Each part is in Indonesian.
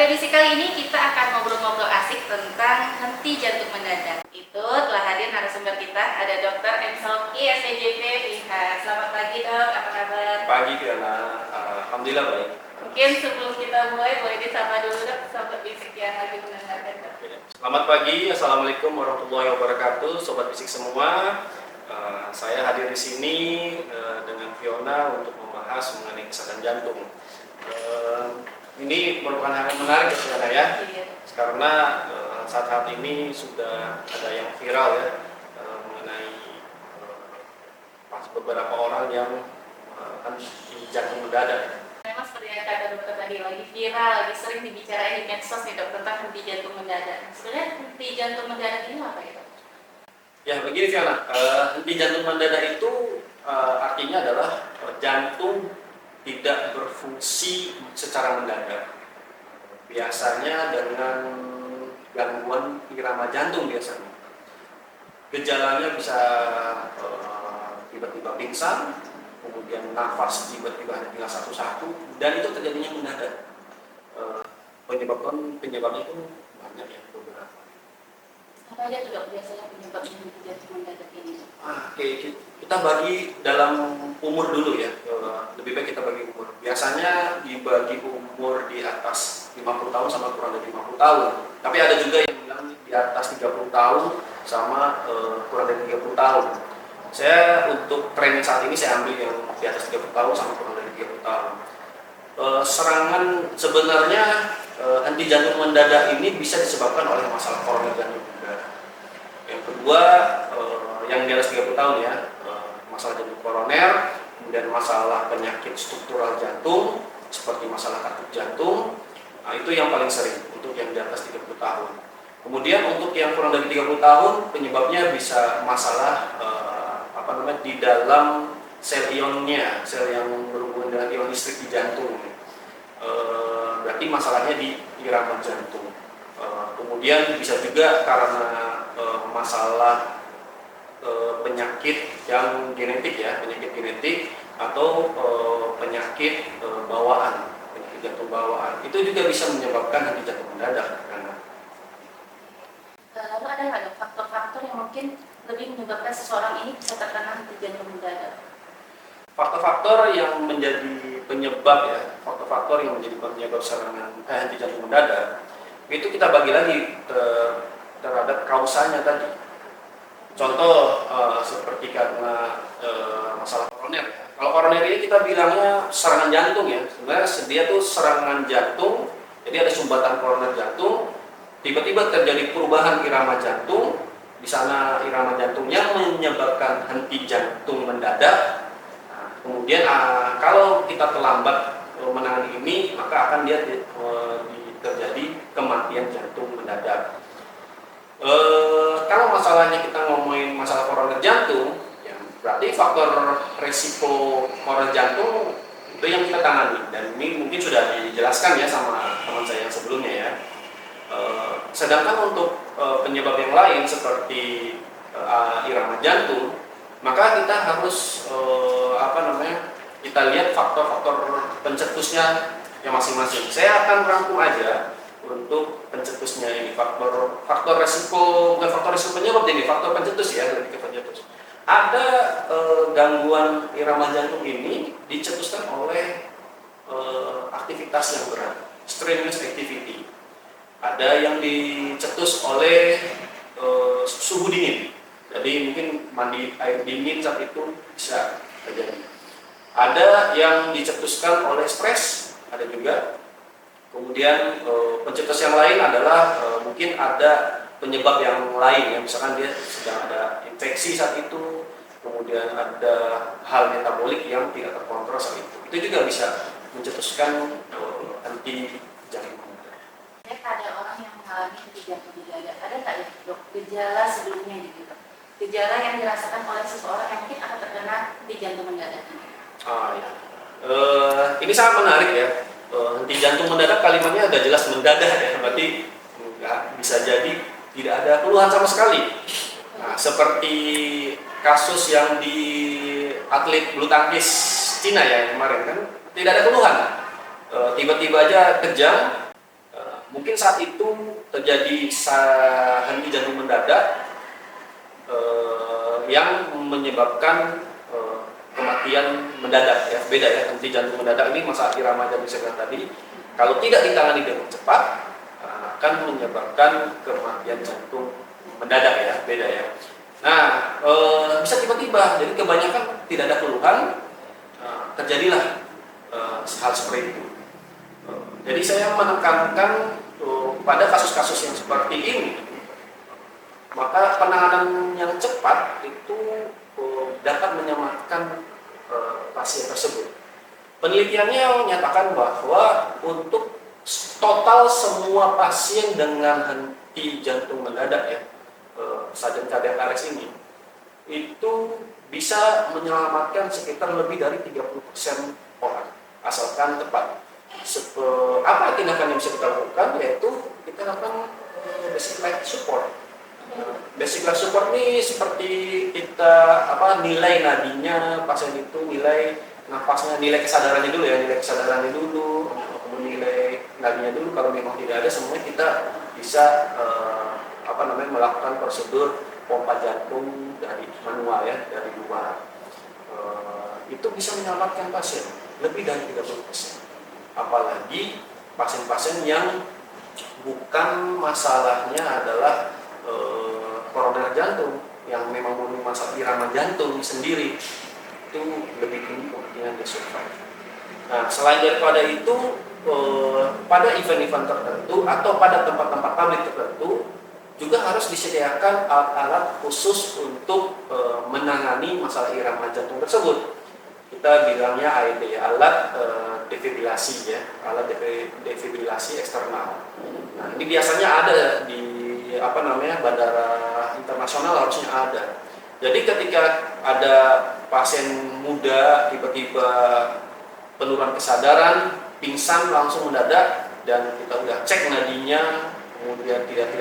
Pada edisi kali ini kita akan ngobrol-ngobrol asik tentang henti jantung mendadak. Itu telah hadir narasumber kita, ada Dr. M. Salki, SPJP, Lihat. Selamat pagi dok, apa kabar? Pagi Fiona, alhamdulillah baik. Mungkin sebelum kita mulai, boleh disapa dulu dok, sobat bisik yang lagi mendengarkan dok. Selamat pagi, assalamualaikum warahmatullahi wabarakatuh, sobat bisik semua. Saya hadir di sini dengan Fiona untuk membahas mengenai kesehatan jantung. Ini merupakan hal yang menarik ya Fiona ya, karena saat ini sudah ada yang viral ya mengenai beberapa orang yang henti jantung mendadak. Memang seperti yang kata dokter tadi, lagi viral, lagi sering dibicarain di medsos nih dok tentang henti jantung mendadak. Sebenarnya henti jantung mendadak ini apa ya dok? Ya begini Fiona, henti jantung mendadak itu artinya adalah jantung tidak berfungsi secara mendadak. Biasanya dengan gangguan irama jantung biasanya. Gejalanya bisa tiba-tiba pingsan, kemudian nafas tiba-tiba hanya tinggal satu-satu, dan itu terjadinya mendadak. Penyebabnya itu banyak ya, beberapa. Apa aja tuh dok biasanya penyebab henti jantung mendadak ini? Oke, kita bagi dalam umur dulu ya. Lebih baik kita bagi umur. Biasanya dibagi umur di atas 50 tahun sama kurang dari 50 tahun. Tapi ada juga yang bilang di atas 30 tahun sama kurang dari 30 tahun. Saya untuk tren saat ini saya ambil yang di atas 30 tahun sama kurang dari 30 tahun. Serangan sebenarnya henti jantung mendadak ini bisa disebabkan oleh masalah koroner jantung mendadak. Yang kedua, yang di atas 30 tahun ya, masalah jantung koroner, kemudian masalah penyakit struktural jantung seperti masalah katup jantung. Nah, itu yang paling sering untuk yang di atas 30 tahun. Kemudian untuk yang kurang dari 30 tahun penyebabnya bisa masalah di dalam sel ionnya, sel yang berhubungan dengan ion listrik di jantung. Berarti masalahnya di irama jantung. Kemudian bisa juga karena masalah penyakit yang genetik ya, penyakit genetik atau penyakit bawaan, penyakit jantung bawaan. Itu juga bisa menyebabkan henti jantung mendadak. Lalu ada nggak faktor-faktor yang mungkin lebih menyebabkan seseorang ini bisa terkena henti jantung mendadak? Faktor-faktor yang menjadi penyebab ya, faktor-faktor yang menjadi penyebab serangan henti jantung mendadak itu kita bagi lagi terhadap kausanya tadi. Contoh seperti karena masalah koroner ya. Kalau koroner ini kita bilangnya serangan jantung ya. Sebenarnya dia tuh serangan jantung, jadi ada sumbatan koroner jantung, tiba-tiba terjadi perubahan irama jantung, di sana irama jantung yang menyebabkan henti jantung mendadak. Nah, kemudian kalau kita terlambat menangani ini, maka akan dia terjadi kematian jantung mendadak. Kalau masalahnya kita ngomongin masalah koroner jantung, ya, berarti faktor resiko koroner jantung itu yang kita tangani, dan ini mungkin sudah dijelaskan ya sama teman saya yang sebelumnya ya. Sedangkan untuk penyebab yang lain seperti irama jantung, maka kita harus kita lihat faktor-faktor pencetusnya yang masing-masing. Saya akan rangkum aja untuk pencetusnya ini, faktor resiko, bukan faktor resiko penyebab ini, faktor pencetus ya, lebih ke pencetus. Ada gangguan irama jantung ini dicetuskan oleh aktivitas yang berat, strenuous activity. Ada yang dicetus oleh suhu dingin, jadi mungkin mandi air dingin saat itu bisa terjadi. Ada yang dicetuskan oleh stres, ada juga. Kemudian pencetus yang lain adalah mungkin ada penyebab yang lain, ya misalkan dia sedang ada infeksi saat itu, kemudian ada hal metabolik yang tidak terkontrol saat itu. Itu juga bisa mencetuskan henti jantung. Ada orang yang mengalami henti jantung mendadak, ada nggak ya dok gejala sebelumnya gitu, gejala yang dirasakan oleh seseorang yang mungkin akan terkena henti jantung mendadak? Ya. Ini sangat menarik ya. Henti jantung mendadak kalimatnya agak jelas mendadak ya, berarti bisa jadi tidak ada keluhan sama sekali. Nah, seperti kasus yang di atlet bulu tangkis Cina ya kemarin kan, tidak ada keluhan. Tiba-tiba aja kejang, mungkin saat itu terjadi henti jantung mendadak yang menyebabkan kematian mendadak ya. Beda ya, henti jantung mendadak ini masalah irama jantung segera tadi. Kalau tidak ditangani dengan cepat akan menyebabkan kematian jantung mendadak ya, beda ya. Nah, bisa tiba-tiba, jadi kebanyakan tidak ada keluhan, terjadilah hal seperti itu. Jadi saya menekankan pada kasus-kasus yang seperti ini, maka penanganan yang cepat itu dapat menyelamatkan pasien tersebut. Penelitiannya menyatakan bahwa untuk total semua pasien dengan henti jantung mendadak ya, sudden cardiac arrest ini, itu bisa menyelamatkan sekitar lebih dari 30% orang, asalkan tepat. Apa tindakan yang bisa kita lakukan? Yaitu kita lakukan basic life support. Basic life support ini seperti kita nilai nadinya pasien itu, nilai nafasnya, nilai kesadarannya dulu ya, nilai kesadarannya dulu, menilai nadinya dulu. Kalau memang tidak ada, semuanya kita bisa melakukan prosedur pompa jantung dari manual ya, dari luar. Itu bisa menyelamatkan pasien lebih dari 30%. Apalagi pasien-pasien yang bukan masalahnya adalah koroner jantung, yang memang mempunyai masalah irama jantung sendiri, itu lebih tinggi kemungkinan dia survive. Nah, selain daripada itu, pada event-event tertentu atau pada tempat-tempat publik tertentu juga harus disediakan alat-alat khusus untuk menangani masalah irama jantung tersebut. Kita bilangnya AED, alat defibrilasi ya, alat defibrilasi eksternal. Nah, ini biasanya ada di bandara internasional, harusnya ada. Jadi ketika ada pasien muda tiba-tiba penurunan kesadaran, pingsan langsung mendadak, dan kita udah cek nadinya, kemudian tidak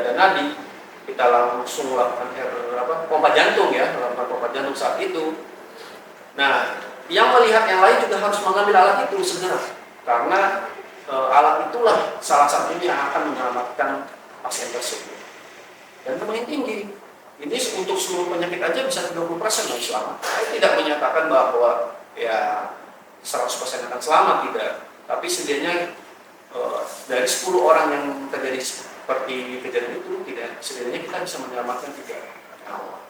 ada nadi, kita langsung melakukan pompa jantung ya, melakukan pompa jantung saat itu. Nah, yang melihat yang lain juga harus mengambil alat itu segera, karena alat itulah salah satunya yang akan menyelamatkan pasien tersebut. Dan paling tinggi, ini untuk seluruh penyakit aja bisa 30% yang selamat. Saya tidak menyatakan bahwa ya 100% akan selamat, tidak. Tapi setidaknya dari 10 orang yang terjadi seperti kejadian itu, tidak, setidaknya kita bisa menyelamatkan 3 nyawa.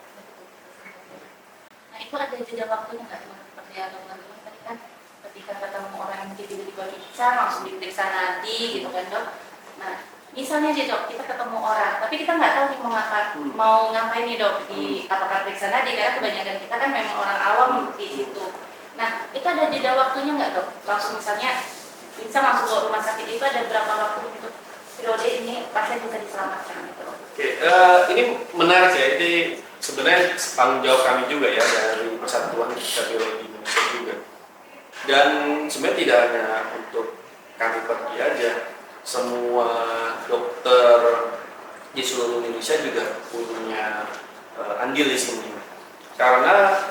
Nah, itu ada jeda waktunya nggak teman-teman? Seperti yang teman-teman tadi kan, ketika ketemu orang yang tiba-tiba pingsan langsung diperiksa nadi gitu kan dok. Nah, misalnya nih dok, kita ketemu orang, tapi kita nggak tahu nih mau ngapain nih dok, di apakah periksa nadi, karena kebanyakan kita kan memang orang awam di situ. Nah, itu ada jeda waktunya nggak dok? Langsung misalnya bisa masuk ke rumah sakit, itu ada berapa waktu untuk periode ini pasien bisa diselamatkan gitu? Oke, ini menarik ya. Ini sebenarnya tanggung jawab kami juga ya, dari Persatuan Kardiologi Indonesia juga. Dan sebenarnya tidak hanya untuk kami pergi aja, semua dokter di seluruh Indonesia juga punya andil di sini. Karena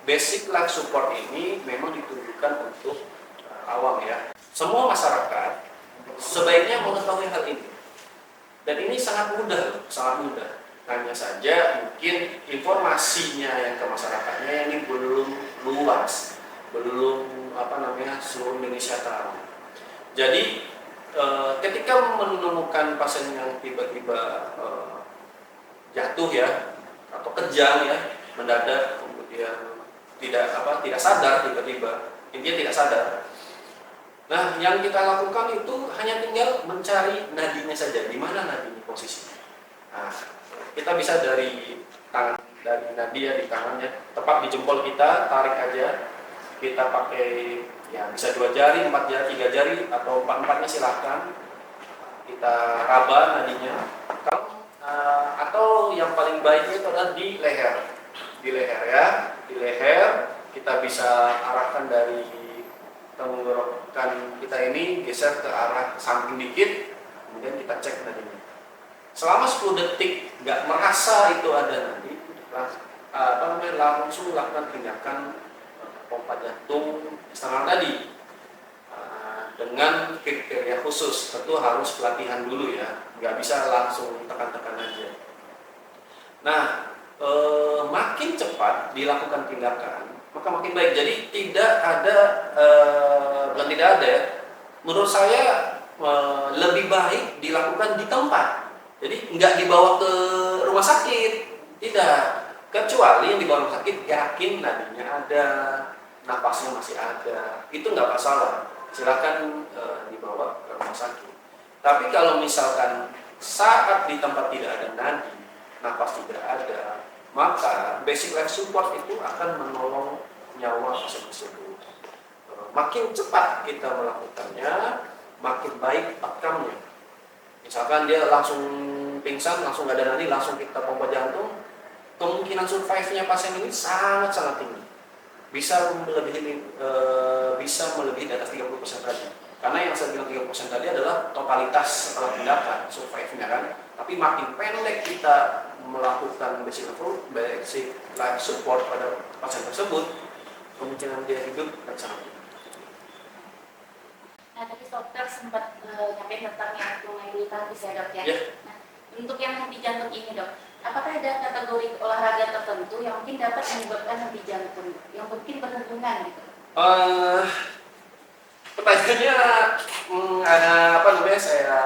basic life support ini memang ditujukan untuk awam ya. Semua masyarakat sebaiknya mengetahui hal ini. Dan ini sangat mudah, sangat mudah. Hanya saja mungkin informasinya yang ke masyarakatnya ini belum luas, belum seluruh Indonesia tahu. Jadi ketika menemukan pasien yang tiba-tiba jatuh ya, atau kejang ya, mendadak, kemudian tidak sadar tiba-tiba, intinya tidak sadar. Nah, yang kita lakukan itu hanya tinggal mencari nadinya saja, di mana nadinya posisinya. Nah, kita bisa dari tangan, dari nadi ya di tangannya, tepat di jempol kita, tarik aja. Kita pakai ya bisa 2 jari, 4 jari, 3 jari, atau 4-4-nya silahkan. Kita raba nadinya. Atau yang paling baiknya itu adalah di leher. Di leher ya, di leher kita bisa arahkan dari tenggorokan kita ini, geser ke arah samping dikit, kemudian kita cek nadinya. Selama 10 detik nggak merasa itu ada nadi, langsung lakukan tindakan pompa jantung eksternal tadi. dengan kriteria khusus. Tentu harus pelatihan dulu ya, nggak bisa langsung tekan-tekan aja. Nah, makin cepat dilakukan tindakan, maka makin baik. Jadi tidak ada, bukan tidak ada ya, menurut saya lebih baik dilakukan di tempat. Jadi nggak dibawa ke rumah sakit, tidak. Kecuali yang dibawa ke rumah sakit yakin nadinya ada, napasnya masih ada, itu nggak masalah. Silakan dibawa ke rumah sakit. Tapi kalau misalkan saat di tempat tidak ada nadi, napas tidak ada, maka basic life support itu akan menolong nyawa pasien tersebut. Makin cepat kita melakukannya, makin baik outcome-nya. Misalkan dia langsung pingsan, langsung nggak ada nadi, langsung kita pompa jantung, kemungkinan survive-nya pasien ini sangat-sangat tinggi. Bisa melebihi di atas 30% tadi. Karena yang saya bilang 30% tadi adalah totalitas setelah tindakan, survive-nya kan. Tapi makin pendek kita melakukan basic life support pada pasien tersebut, kemungkinan dia hidup akan sangat tinggi. Nah, tadi dokter sempat nyampe tentang yang tunai bulu tangkis ya dok ya. Yeah. Nah, untuk yang henti jantung ini dok, apakah ada kategori olahraga tertentu yang mungkin dapat menyebabkan henti jantung, yang mungkin berhubungan gitu? Pertanyaannya apa namanya saya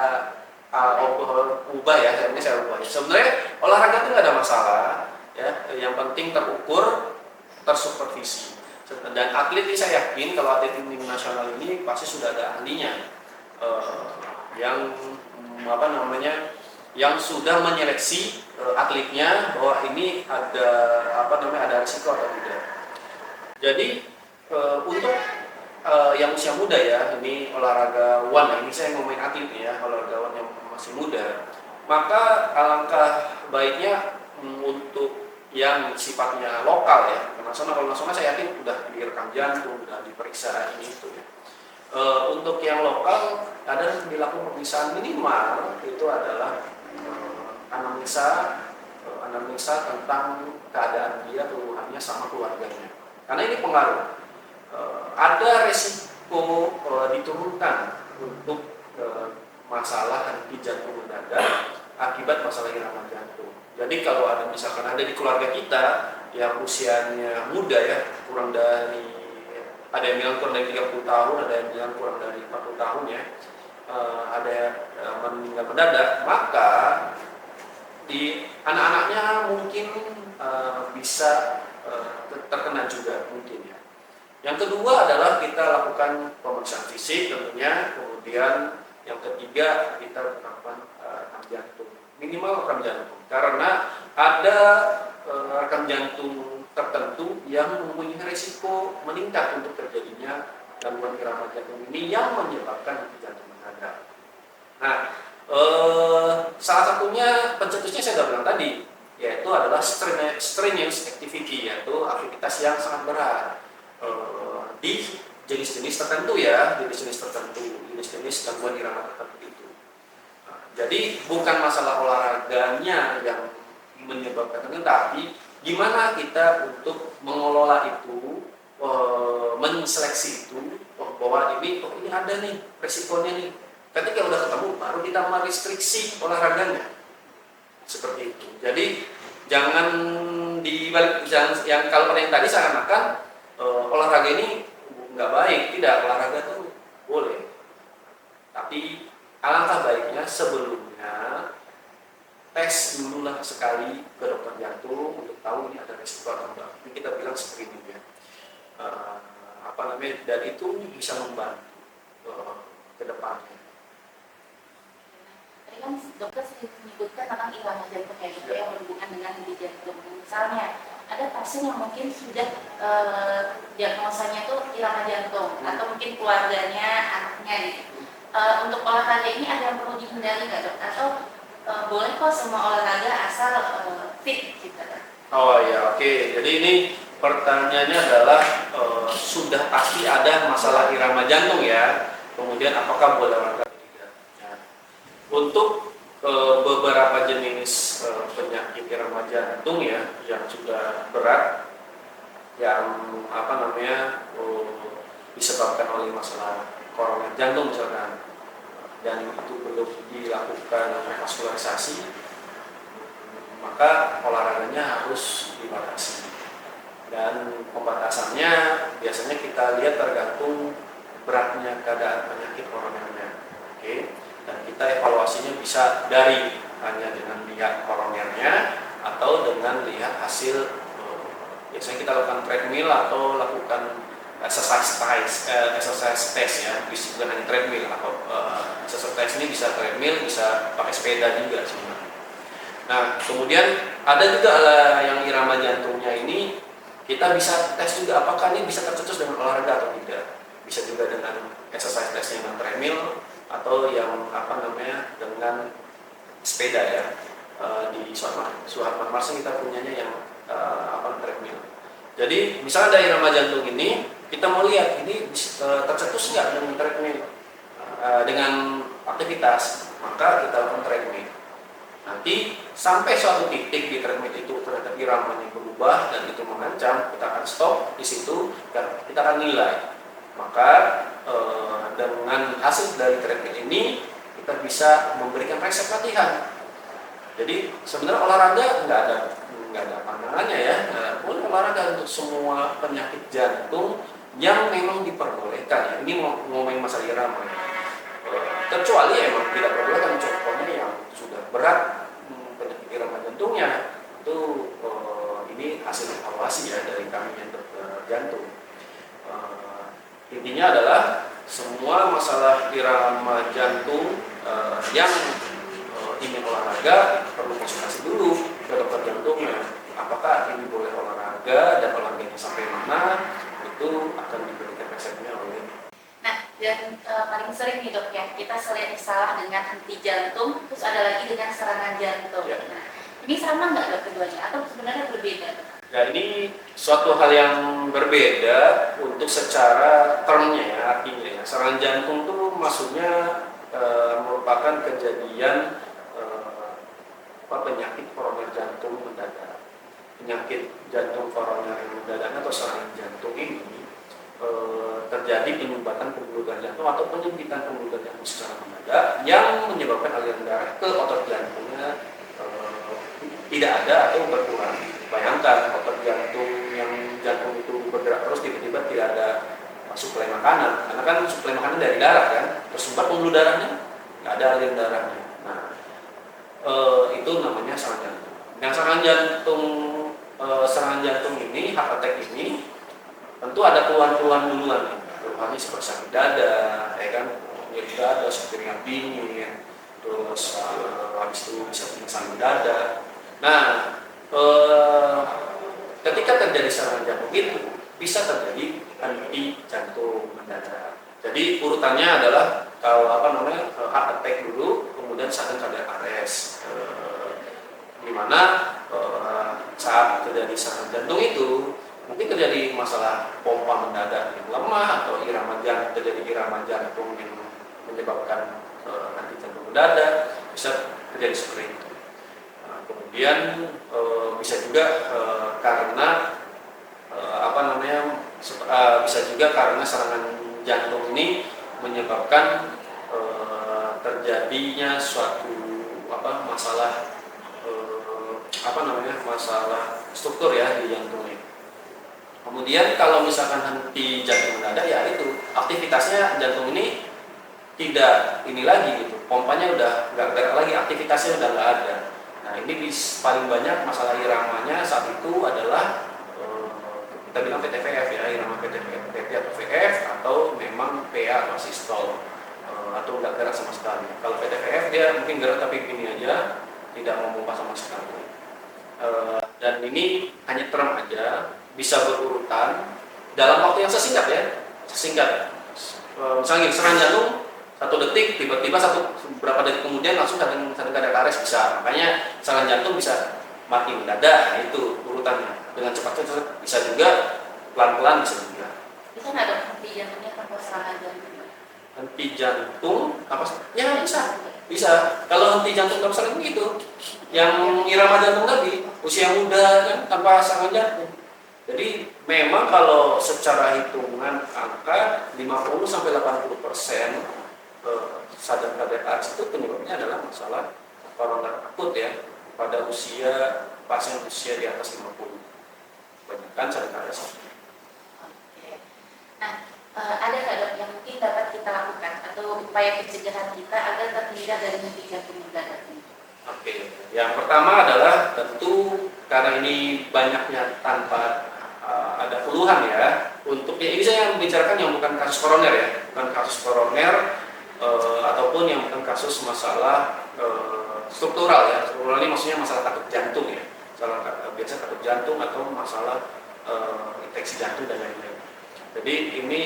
ubah ya, saya ubah. Sebenarnya olahraga itu nggak ada masalah, ya. Yang penting terukur, tersupervisi. Dan atlet ini saya yakin kalau atlet tim nasional ini pasti sudah ada ahlinya yang yang sudah menyeleksi atletnya bahwa ini ada risiko atau tidak. Jadi untuk yang usia muda ya, ini olahragawan, ini saya ngomongin atlet ya, olahragawan yang masih muda, maka alangkah baiknya untuk yang sifatnya lokal ya, kalau nasional saya yakin udah direkam jantung, udah diperiksa ini itu ya. Untuk yang lokal ada dilakukan pemeriksaan minimal itu adalah anamnesa tentang keadaan dia, keluhannya sama keluarganya, karena ini pengaruh. Ada resiko diturunkan untuk masalah henti jantung mendadak akibat masalah irama jantung. Jadi kalau misalkan ada di keluarga kita yang usianya muda ya, ada yang bilang kurang dari 30 tahun, ada yang bilang kurang dari 40 tahun ya, ada meninggal mendadak, maka di anak-anaknya mungkin bisa terkena juga mungkin ya. Yang kedua adalah kita lakukan pemeriksaan fisik tentunya, kemudian yang ketiga kita lakukan rekam jantung, minimal rekam jantung, karena ada rekam jantung tertentu yang mempunyai risiko meningkat untuk terjadinya gangguan irama jantung ini yang menyebabkan henti jantung mendadak. Nah, salah satunya pencetusnya saya sudah bilang tadi, yaitu adalah strenuous activity, yaitu aktivitas yang sangat berat di jenis-jenis tertentu ya, jenis-jenis gangguan irama tertentu itu. Jadi bukan masalah olahraganya yang menyebabkan itu, tapi gimana kita untuk mengelola itu, menseleksi itu, bahwa ini ada nih resikonya nih. Ketika udah ketemu baru kita merestriksi olahraganya, seperti itu. Jadi jangan dibalik, yang kalau yang tadi seakan-akan olahraga ini nggak baik, tidak, olahraga itu boleh. Tapi alangkah baiknya sebelumnya tes dululah sekali ke dokter jantung untuk tahu ini ada risiko atau enggak. Ini kita bilang screening ya. Dan itu bisa membantu ke depannya. Tadi kan dokter menyebutkan tentang irama jantung ya, yang berhubungan dengan henti jantung. Misalnya ada pasien yang mungkin sudah diagnosanya itu irama jantung, atau mungkin keluarganya, anaknya gitu. Untuk olahraga ini ada yang perlu dihindari nggak dok? Atau boleh kok semua olahraga asal fit gitu? Oh ya, oke. Jadi ini pertanyaannya adalah sudah pasti ada masalah irama jantung ya. Kemudian apakah boleh olahraga atau tidak? Nah, untuk beberapa jenis penyakit irama jantung ya yang sudah berat, yang disebabkan oleh masalah koroner jantung misalkan, dan itu belum dilakukan revaskularisasi, maka olahraganya harus dibatasi. Dan pembatasannya biasanya kita lihat tergantung beratnya keadaan penyakit koronernya. Oke. Dan kita evaluasinya bisa dari hanya dengan lihat koronernya atau dengan lihat hasil, biasanya kita lakukan treadmill atau lakukan exercise test ya, bukan hanya treadmill atau exercise test ini bisa treadmill, bisa pakai sepeda juga sebenarnya. Nah, kemudian ada juga yang irama jantungnya ini kita bisa tes juga apakah ini bisa tercetus dengan olahraga atau tidak. Bisa juga dengan exercise testnya dengan treadmill atau yang dengan sepeda ya. Di Suharman Marsing kita punyanya yang treadmill. Jadi misalnya ada irama jantung ini, kita mau lihat ini tercetus nggak dengan treadmill, dengan aktivitas, maka kita lakukan treadmill. Nanti sampai suatu titik di treadmill itu terhadap iramanya berubah dan itu mengancam, kita akan stop di situ dan kita akan nilai. Maka dengan hasil dari treadmill ini kita bisa memberikan resep latihan. Jadi sebenarnya olahraga nggak ada pandangannya ya. Boleh olahraga untuk semua penyakit jantung yang memang diperbolehkan ya. Ini ngomongin masalah irama. Kecuali emang tidak perbolehkan, contohnya yang sudah berat penyakit irama jantungnya itu ini hasil evaluasi ya dari kami yang dokter jantung. Intinya adalah semua masalah irama jantung yang ingin olahraga perlu konsultasi dulu ke dokter jantungnya. Apakah ini boleh olahraga dan olahraganya sampai mana, itu akan diberikan resepnya oleh. Nah, dan paling sering nih dok ya, kita sering salah dengan henti jantung, terus ada lagi dengan serangan jantung. Ya. Nah, ini sama nggak dok keduanya atau sebenarnya berbeda? Ya, ini suatu hal yang berbeda untuk secara termnya ya, artinya ya. Serangan jantung itu maksudnya merupakan kejadian penyakit koroner jantung mendadak. Penyakit jantung koroner mendadak atau serangan jantung ini terjadi penyumbatan pembuluh darah jantung atau penyempitan pembuluh darah jantung secara mendadak yang menyebabkan aliran darah ke otot jantungnya tidak ada atau berkurang. Bayangkan otot jantung yang jantung itu bergerak terus tiba-tiba tidak ada suplai makanan, karena kan suplai makanan dari darah kan, tersumbat pembuluh darahnya, nggak ada aliran darahnya. Nah, itu namanya serangan jantung. Nah, serangan jantung ini, heart attack ini, tentu ada keluhan-keluhan duluan nih. Keluhannya seperti sakit dada, ya kan, nyeri dada, keringat dingin, terus habis itu bisa pingsan dada. Nah, ketika terjadi serangan jantung itu bisa terjadi henti jantung mendadak. Jadi urutannya adalah kalau heart attack dulu, kemudian sudden cardiac arrest, di mana saat terjadi serangan jantung itu mungkin terjadi masalah pompa mendadak yang lemah atau terjadi irama jantung yang menyebabkan henti jantung mendadak, bisa terjadi seperti itu. Kemudian bisa juga karena bisa juga karena serangan jantung ini menyebabkan terjadinya suatu masalah masalah struktur ya di jantungnya. Kemudian kalau misalkan henti jantung mendadak ya itu aktivitasnya jantung ini tidak ini lagi gitu, pompanya udah nggak gerak lagi, aktivitasnya udah nggak ada. Nah, ini paling banyak masalah iramanya saat itu adalah kita bilang PTVF ya, irama PTVF atau VF atau memang PA atau sistol atau nggak gerak sama sekali. Kalau PTVF dia mungkin gerak tapi gini aja, tidak memompa sama sekali. Dan ini hanya term aja, bisa berurutan dalam waktu yang sesingkat ya, sesingkat. Misalnya serangan jantung 1 detik, tiba-tiba beberapa detik kemudian langsung sudden cardiac arrest bisa. Makanya serangan jantung bisa mati mendadak, nah itu urutannya. Dengan cepat bisa juga pelan-pelan bisa juga. Bisa nggak dok henti jantungnya tanpa serangan jantung? Henti jantung apa? Ya bisa. Kalau henti jantung tanpa serangan itu, yang irama jantung tadi usia muda kan tanpa serangan jantung. Jadi Memang kalau secara hitungan angka 50 sampai 80% sadar KDA itu penyebabnya adalah masalah koroner akut ya pada pasien usia di atas 50. Kebanyakan sadar KDA. Oke. Nah, ada nggak dok yang mungkin dapat kita lakukan atau upaya pencegahan kita agar terhindar dari henti jantung mendadak ini? Oke, yang pertama adalah tentu karena ini banyaknya tanpa ada keluhan ya. Untuk ini saya membicarakan yang bukan kasus koroner ya, bukan kasus koroner ataupun yang bukan kasus masalah struktural ya. Struktural ini maksudnya masalah katup jantung ya, biasa katup jantung atau masalah infeksi jantung dan lain-lain. Jadi ini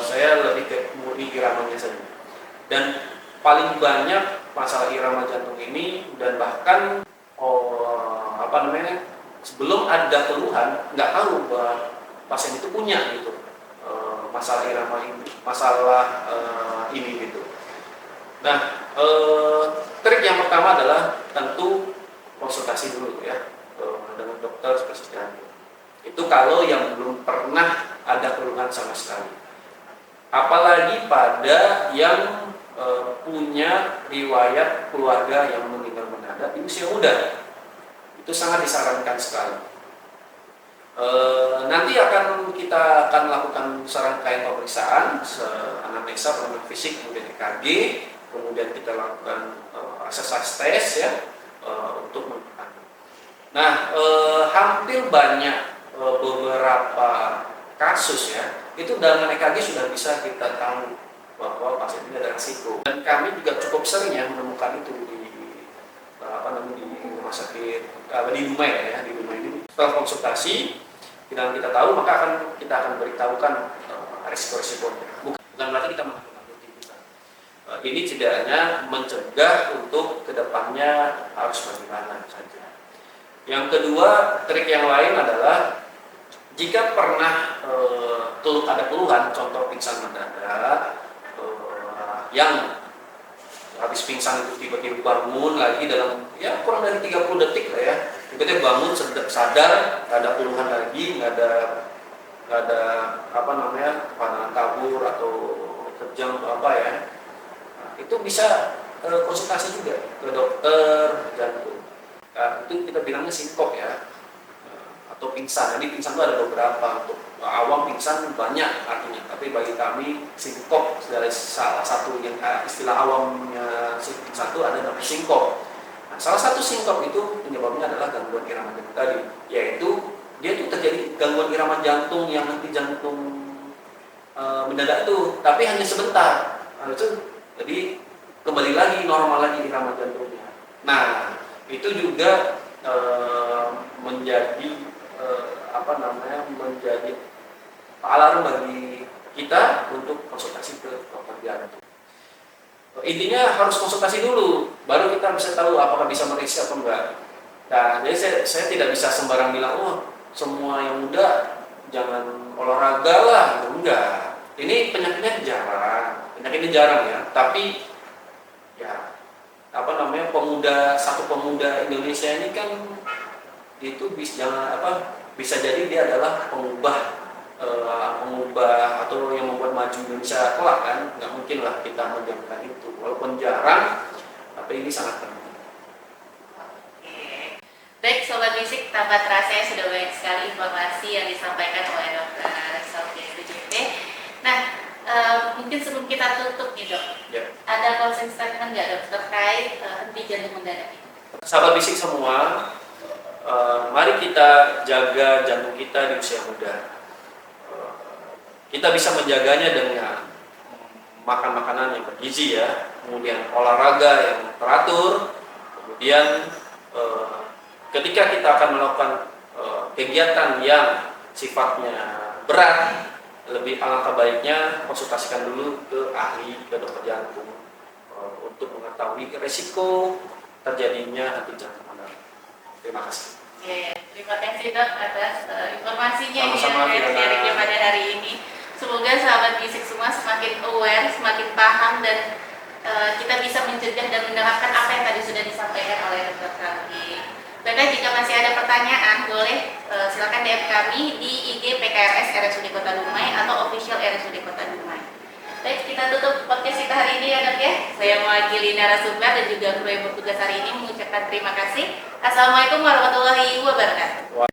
saya lebih ke murni iramanya saja. Dan paling banyak masalah irama jantung ini dan bahkan sebelum ada keluhan nggak tahu bahwa pasien itu punya gitu masalah irama ini, ini gitu. Nah, trik yang pertama adalah tentu konsultasi dulu ya dengan dokter spesialis jantung. Itu kalau yang belum pernah ada keluhan sama sekali. Apalagi pada yang punya riwayat keluarga yang meninggal mendadak di usia muda. Itu sangat disarankan sekali. Nanti kita akan lakukan serangkaian pemeriksaan, anamnesa, penilaian fisik, kemudian EKG, kemudian kita lakukan exercise test ya untuk menentukan. Nah, hampir banyak beberapa kasus ya itu dalam EKG sudah bisa kita tahu bahwa pasien ini ada risiko. Dan kami juga cukup sering ya menemukan itu di rumah sakit, di rumah ya, di rumah ini. Setelah konsultasi, kita tahu maka kita akan beritahukan risiko-risikonya. Bukan berarti kita menakut-nakuti kita. Ini setidaknya mencegah untuk kedepannya harus bagaimana saja. Yang kedua, trik yang lain adalah jika pernah ada keluhan, contoh pingsan mendadak, yang habis pingsan itu tiba-tiba bangun lagi dalam ya kurang dari 30 detik lah ya, tiba-tiba bangun sadar, nggak ada keluhan lagi, nggak ada pandangan kabur atau kejang atau apa ya, nah, itu bisa konsultasi juga ke dokter jantung. Nah, itu kita bilangnya sinkop ya, atau pingsan. Jadi pingsan itu ada beberapa, untuk awam pingsan banyak artinya, tapi bagi kami sinkop dari salah satu yang istilah awamnya pingsan itu ada namanya sinkop. Nah, salah satu sinkop itu penyebabnya adalah gangguan irama jantung tadi, yaitu dia itu terjadi gangguan irama jantung yang nanti jantung mendadak itu, tapi hanya sebentar. Nah, itu jadi kembali lagi normal lagi irama jantungnya. Nah, itu juga menjadi menjadi alarm bagi kita untuk konsultasi ke dokter jantung. Intinya harus konsultasi dulu, baru kita bisa tahu apakah bisa meriksa atau enggak. Nah, jadi saya tidak bisa sembarang bilang, semua yang muda jangan olahraga lah, gitu. Enggak. Ini penyakitnya jarang ya. Tapi ya satu pemuda Indonesia ini kan itu bisa jadi dia adalah pengubah atau yang membuat maju Indonesia kelak kan. Nggak mungkin lah kita mendiamkan itu, walaupun jarang, tapi ini sangat penting. Oke. Baik Sobat Bisik, tanpa terasa sudah banyak sekali informasi yang disampaikan oleh Dr. Sofia SPJP. Nah, mungkin sebelum kita tutup nih dok, ada closing statement nggak dok terkait henti jantung mendadak ini? Sahabat Bisik semua, mari kita jaga jantung kita di usia muda. Kita bisa menjaganya dengan makan makanan yang bergizi ya, kemudian olahraga yang teratur, kemudian ketika kita akan melakukan kegiatan yang sifatnya berat, lebih alangkah baiknya konsultasikan dulu ke ahli, ke dokter jantung untuk mengetahui resiko terjadinya henti jantung mendadak. Terima kasih. Terima kasih dok atas informasinya Sama-sama, yang sharingnya pada hari ini. Semoga sahabat Bisik semua semakin aware, semakin paham, dan kita bisa mencegah dan menerapkan apa yang tadi sudah disampaikan oleh Dr. Kami. Dan Baiklah, jika masih ada pertanyaan, boleh silakan DM kami di IG PKRS RSUD Kota Dumai atau official RSUD Kota Dumai. Baik, kita tutup podcast kita hari ini ya dok ya. Saya mewakili narasumber dan juga kru yang bertugas hari ini mengucapkan terima kasih. Assalamualaikum warahmatullahi wabarakatuh.